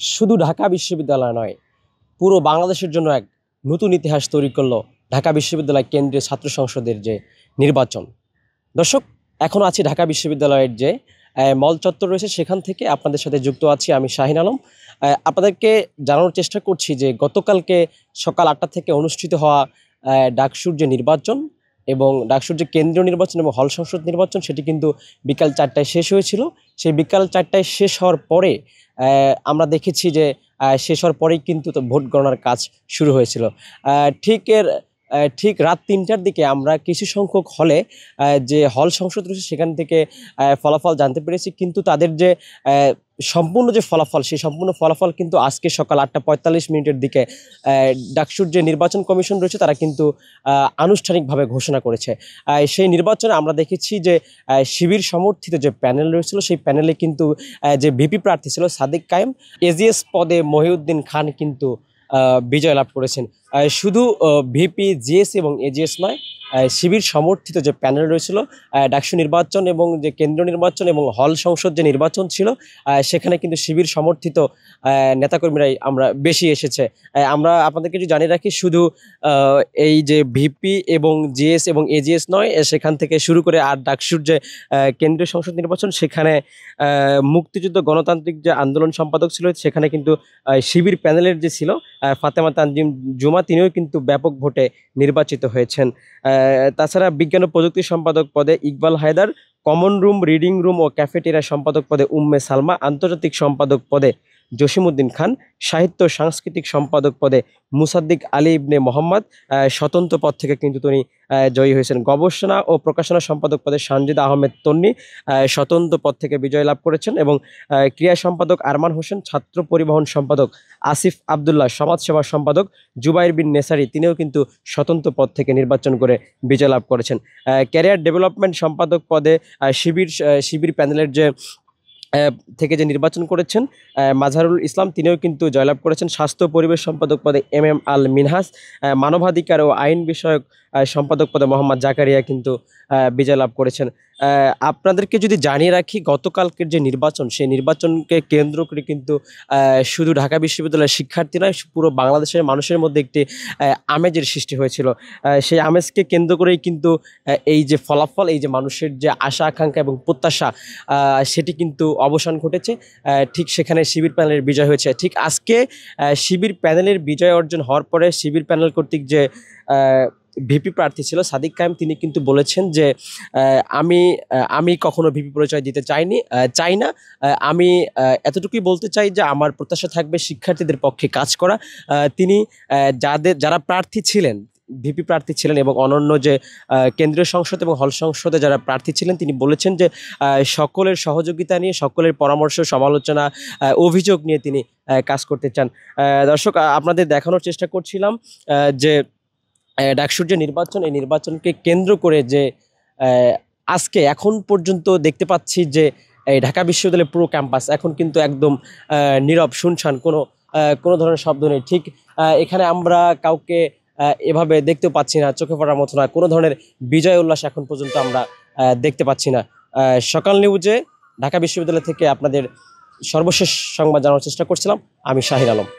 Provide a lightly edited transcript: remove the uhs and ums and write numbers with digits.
শুধু ঢাকা বিশ্ববিদ্যালয় নয়, পুরো বাংলাদেশের জন্য এক নতুন ইতিহাস তৈরি করলো ঢাকা বিশ্ববিদ্যালয় কেন্দ্রীয় ছাত্র সংসদের যে নির্বাচন। দর্শক, এখনও আছি ঢাকা বিশ্ববিদ্যালয়ের যে মল চত্বর রয়েছে, সেখান থেকে আপনাদের সাথে যুক্ত আছি আমি শাহিন আলম। আপনাদেরকে জানানোর চেষ্টা করছি যে গতকালকে সকাল 8টা থেকে অনুষ্ঠিত হওয়া ডাকসুর যে নির্বাচন এবং ডাকসুর যে কেন্দ্রীয় নির্বাচন এবং হল সংসদ নির্বাচন, সেটি কিন্তু বিকাল 4টায় শেষ হয়েছিল। সেই বিকাল 4টায় শেষ হওয়ার পরে আমরা দেখেছি যে শেষ হওয়ার পরেই কিন্তু ভোট গণনার কাজ শুরু হয়েছিল। ঠিক রাত 3টার দিকে আমরা কিছু সংখ্যক হলে যে হল সংসদ রয়েছে সেখান থেকে ফলাফল জানতে পেরেছি, কিন্তু তাদের যে সম্পূর্ণ যে ফলাফল, সেই সম্পূর্ণ ফলাফল কিন্তু আজকে সকাল 8টা 45 দিকে ডাকসুর যে নির্বাচন কমিশন রয়েছে তারা কিন্তু আনুষ্ঠানিকভাবে ঘোষণা করেছে। সেই নির্বাচনে আমরা দেখেছি যে শিবির সমর্থিত যে প্যানেল রয়েছিল, সেই প্যানেলে কিন্তু যে ভিপি প্রার্থী ছিল সাদিক কায়েম, এজিএস পদে মহিউদ্দিন খান কিন্তু বিজয় লাভ করেছেন। শুধু ভিপি, জিএস এবং এজিএস নয়, শিবির সমর্থিত যে প্যানেল রয়েছিল ডাকসু নির্বাচন এবং যে কেন্দ্রীয় নির্বাচন এবং হল সংসদ যে নির্বাচন ছিল, সেখানে কিন্তু শিবির সমর্থিত নেতাকর্মীরাই আমরা বেশি এসেছে। আমরা আপনাদেরকে যদি জানিয়ে রাখি, শুধু এই যে ভিপি এবং জিএস এবং এজিএস নয়, সেখান থেকে শুরু করে আর ডাকসুর যে কেন্দ্রীয় সংসদ নির্বাচন, সেখানে মুক্তিযুদ্ধ গণতান্ত্রিক যে আন্দোলন সম্পাদক ছিল, সেখানে কিন্তু শিবির প্যানেলের যে ছিল ফাতেমা তানজিম জুমা, তিনিও কিন্তু ব্যাপক ভোটে নির্বাচিত হয়েছেন। তাছাড়া বিজ্ঞান ও প্রযুক্তি সম্পাদক পদে Iqbal Haider, common room, reading room ও ক্যাফেটেরিয়া সম্পাদক পদে উম্মে সালমা, আন্তর্জাতিক সম্পাদক পদে জসিমউদ্দিন খান, সাহিত্য সাংস্কৃতিক সম্পাদক পদে মুসাদ্দিক আলী ইবনে মোহাম্মদ স্বতন্ত্র পদ থেকে কিন্তু তিনি জয়ী হয়েছেন। গবেষণা ও প্রকাশনা সম্পাদক পদে সানজিদা আহমেদ তন্নি স্বতন্ত্র পদ থেকে বিজয় লাভ করেছেন এবং ক্রীড়া সম্পাদক আরমান হোসেন, ছাত্র পরিবহন সম্পাদক আসিফ আবদুল্লাহ, সমাজসেবা সম্পাদক জুবাইর বিন নেসারি, তিনিও কিন্তু স্বতন্ত্র পদ থেকে নির্বাচন করে বিজয় লাভ করেছেন। ক্যারিয়ার ডেভেলপমেন্ট সম্পাদক পদে শিবির প্যানেলের যে থেকে যে নির্বাচন করেছেন মাজহারুল ইসলাম, তিনিও কিন্তু জয়লাভ করেছেন। স্বাস্থ্য পরিবেশ সম্পাদক পদে এম আল মিনহাস, মানবাধিকার ও আইন বিষয়ক সম্পাদক পদে মোহাম্মদ জাকারিয়া কিন্তু বিজয় লাভ করেছেন। আপনাদেরকে যদি জানিয়ে রাখি, গতকালকের যে নির্বাচন, সেই নির্বাচনকে কেন্দ্র করে কিন্তু শুধু ঢাকা বিশ্ববিদ্যালয়ের শিক্ষার্থী নয়, পুরো বাংলাদেশের মানুষের মধ্যে একটি আমেজের সৃষ্টি হয়েছিল। সেই আমেজকে কেন্দ্র করেই কিন্তু এই যে ফলাফল, এই যে মানুষের যে আশা আকাঙ্ক্ষা এবং প্রত্যাশা, সেটি কিন্তু অবসান ঘটেছে। ঠিক সেখানে শিবির প্যানেলের বিজয় হয়েছে। ঠিক আজকে শিবির প্যানেলের বিজয় অর্জন হওয়ার পরে শিবির প্যানেল কর্তৃক যে ভিপি প্রার্থী ছিল সাদিক কায়েম, তিনি কিন্তু বলেছেন যে আমি কখনো ভিপি পরিচয় দিতে চাই না। আমি এতটুকুই বলতে চাই যে আমার প্রত্যাশা থাকবে শিক্ষার্থীদের পক্ষে কাজ করা। তিনি যারা প্রার্থী ছিলেন, ভিপি প্রার্থী ছিলেন এবং অন্যান্য যে কেন্দ্রীয় সংসদ এবং হল সংসদে যারা প্রার্থী ছিলেন, তিনি বলেছেন যে সকলের সহযোগিতা নিয়ে, সকলের পরামর্শ, সমালোচনা, অভিযোগ নিয়ে তিনি কাজ করতে চান। দর্শক, আপনাদের দেখানোর চেষ্টা করছিলাম যে ডাকসুর যে নির্বাচন, এই নির্বাচনকে কেন্দ্র করে যে আজকে এখন পর্যন্ত দেখতে পাচ্ছি যে এই ঢাকা বিশ্ববিদ্যালয়ের পুরো ক্যাম্পাস এখন কিন্তু একদম নীরব, শুনশান, কোনো ধরনের শব্দ নেই। ঠিক এখানে আমরা কাউকে এভাবে দেখতেও পাচ্ছি না, চোখে পড়ার মতো না, কোনো ধরনের বিজয় উল্লাস এখন পর্যন্ত আমরা দেখতে পাচ্ছি না। সকাল নিউজে ঢাকা বিশ্ববিদ্যালয় থেকে আপনাদের সর্বশেষ সংবাদ জানানোর চেষ্টা করছিলাম আমি শাহিন আলম।